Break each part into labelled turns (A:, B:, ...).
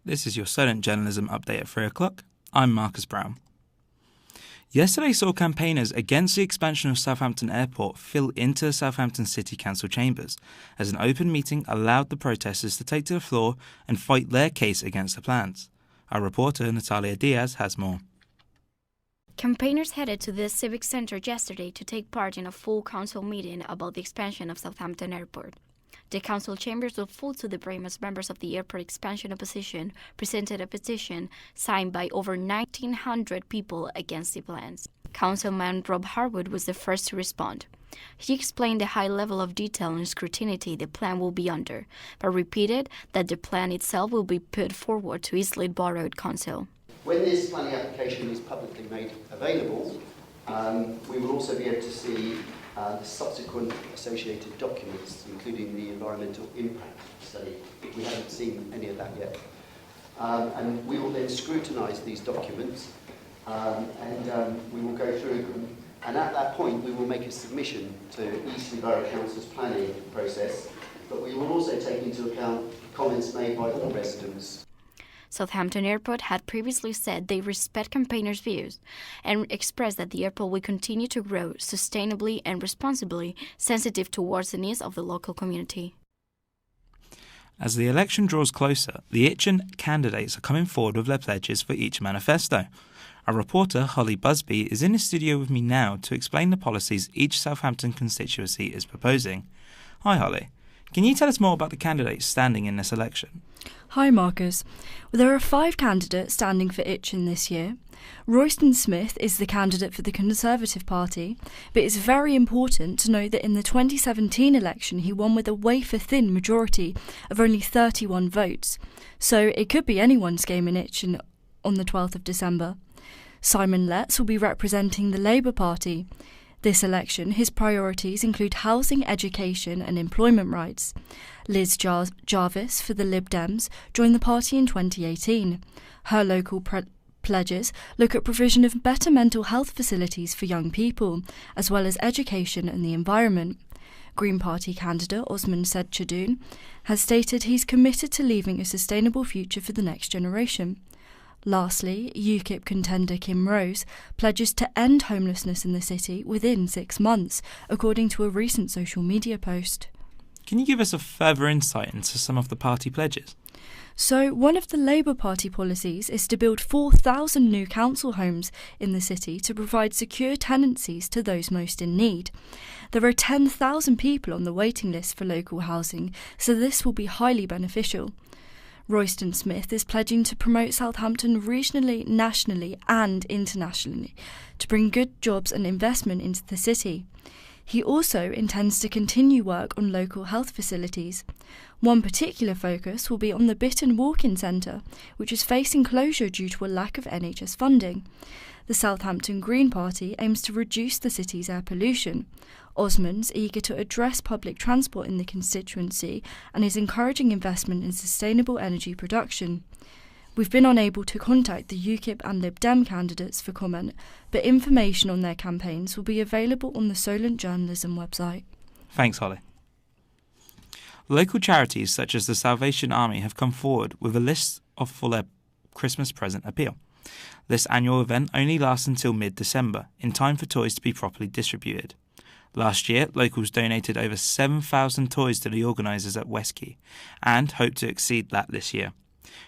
A: This is your Solent journalism update at 3 o'clock. I'm Marcus Brown. Yesterday saw campaigners against the expansion of Southampton Airport fill into Southampton City Council chambers, as an open meeting allowed the protesters to take to the floor and fight their case against the plans. Our reporter Natalia Diaz has more.
B: Campaigners headed to the Civic Centre yesterday to take part in a full council meeting about the expansion of Southampton Airport. The council chambers were full to the brim as members of the airport expansion opposition presented a petition signed by over 1,900 people against the plans. Councilman Rob Harwood was the first to respond. He explained the high level of detail and scrutiny the plan will be under, but repeated that the plan itself will be put forward to Eastleigh Borough Council.
C: When this planning application is publicly made available, we will also be able to see the subsequent associated documents, including the environmental impact study. We haven't seen any of that yet. And we will then scrutinise these documents and we will go through them. And at that point, we will make a submission to Eastleigh Borough Council's planning process, but we will also take into account comments made by all residents.
B: Southampton Airport had previously said they respect campaigners' views and expressed that the airport will continue to grow sustainably and responsibly, sensitive towards the needs of the local community.
A: As the election draws closer, the Itchen candidates are coming forward with their pledges for each manifesto. Our reporter, Holly Busby, is in the studio with me now to explain the policies each Southampton constituency is proposing. Hi, Holly. Can you tell us more about the candidates standing in this election?
D: Hi Marcus. Well, there are 5 candidates standing for Itchen this year. Royston Smith is the candidate for the Conservative Party, but it's very important to note that in the 2017 election he won with a wafer-thin majority of only 31 votes, so it could be anyone's game in Itchen on the 12th of December. Simon Letts will be representing the Labour Party. This election, his priorities include housing, education and employment rights. Liz Jarvis for the Lib Dems joined the party in 2018. Her local pledges look at provision of better mental health facilities for young people, as well as education and the environment. Green Party candidate Osman Said Chadoun has stated he's committed to leaving a sustainable future for the next generation. Lastly, UKIP contender Kim Rose pledges to end homelessness in the city within 6 months, according to a recent social media post.
A: Can you give us a further insight into some of the party pledges?
D: So, one of the Labour Party policies is to build 4,000 new council homes in the city to provide secure tenancies to those most in need. There are 10,000 people on the waiting list for local housing, so this will be highly beneficial. Royston Smith is pledging to promote Southampton regionally, nationally and internationally to bring good jobs and investment into the city. He also intends to continue work on local health facilities. One particular focus will be on the Bitton Walk-in Centre, which is facing closure due to a lack of NHS funding. The Southampton Green Party aims to reduce the city's air pollution. Osman's eager to address public transport in the constituency and is encouraging investment in sustainable energy production. We've been unable to contact the UKIP and Lib Dem candidates for comment, but information on their campaigns will be available on the Solent journalism website.
A: Thanks, Holly. Local charities such as the Salvation Army have come forward with a list for their Christmas present appeal. This annual event only lasts until mid-December, in time for toys to be properly distributed. Last year, locals donated over 7,000 toys to the organisers at Westquay and hope to exceed that this year.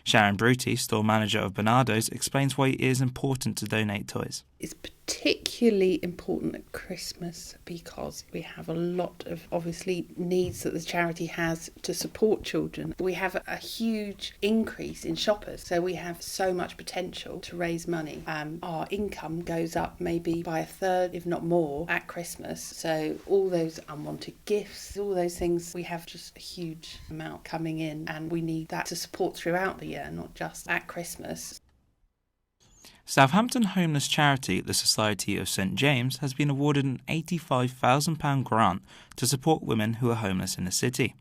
A: Sharon Bruty, store manager of Bernardo's, explains why it is important to donate toys.
E: It's particularly important at Christmas because we have a lot of obviously needs that the charity has to support children. We have a huge increase in shoppers, so we have so much potential to raise money. Our income goes up maybe by a third, if not more, at Christmas. So all those unwanted gifts, all those things, we have just a huge amount coming in, and we need that to support throughout the year, not just at Christmas.
A: Southampton homeless charity, the Society of St James, has been awarded an £85,000 grant to support women who are homeless in the city.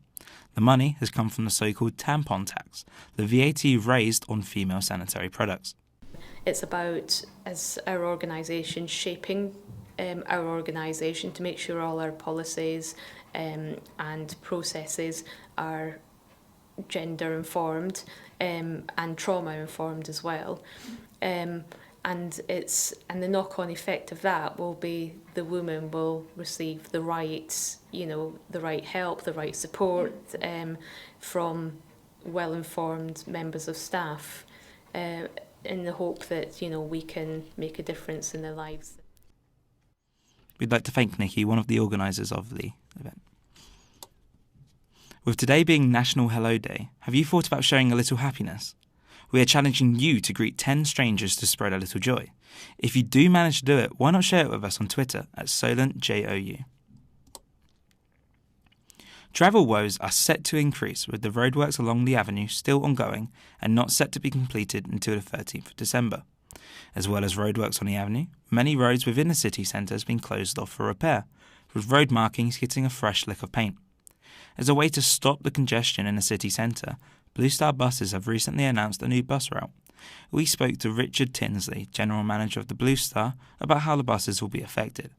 A: The money has come from the so-called tampon tax, the VAT raised on female sanitary products.
F: It's about, as our organisation, shaping our organisation to make sure all our policies and processes are gender informed and trauma informed as well. And the knock-on effect of that will be the woman will receive the right, the right help, the right support from well-informed members of staff, in the hope that we can make a difference in their lives.
A: We'd like to thank Nikki, one of the organisers of the event. With today being National Hello Day, have you thought about showing a little happiness? We are challenging you to greet 10 strangers to spread a little joy. If you do manage to do it, why not share it with us on Twitter at SolentJOU. Travel woes are set to increase, with the roadworks along the avenue still ongoing and not set to be completed until the 13th of December. As well as roadworks on the avenue, many roads within the city centre have been closed off for repair, with road markings getting a fresh lick of paint. As a way to stop the congestion in the city centre, Blue Star buses have recently announced a new bus route. We spoke to Richard Tinsley, General Manager of the Blue Star, about how the buses will be affected.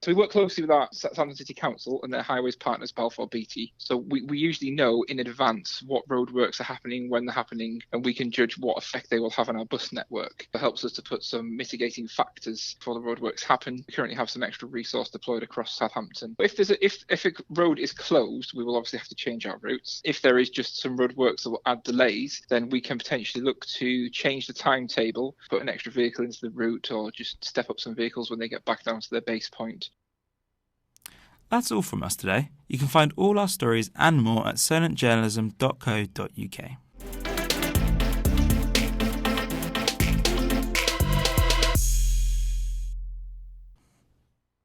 G: So we work closely with our Southampton City Council and their highways partners, Balfour BT. So we usually know in advance what roadworks are happening, when they're happening, and we can judge what effect they will have on our bus network. It helps us to put some mitigating factors before the roadworks happen. We currently have some extra resource deployed across Southampton. If a road is closed, we will obviously have to change our routes. If there is just some roadworks that will add delays, then we can potentially look to change the timetable, put an extra vehicle into the route, or just step up some vehicles when they get back down to their base point.
A: That's all from us today. You can find all our stories and more at solentjournalism.co.uk.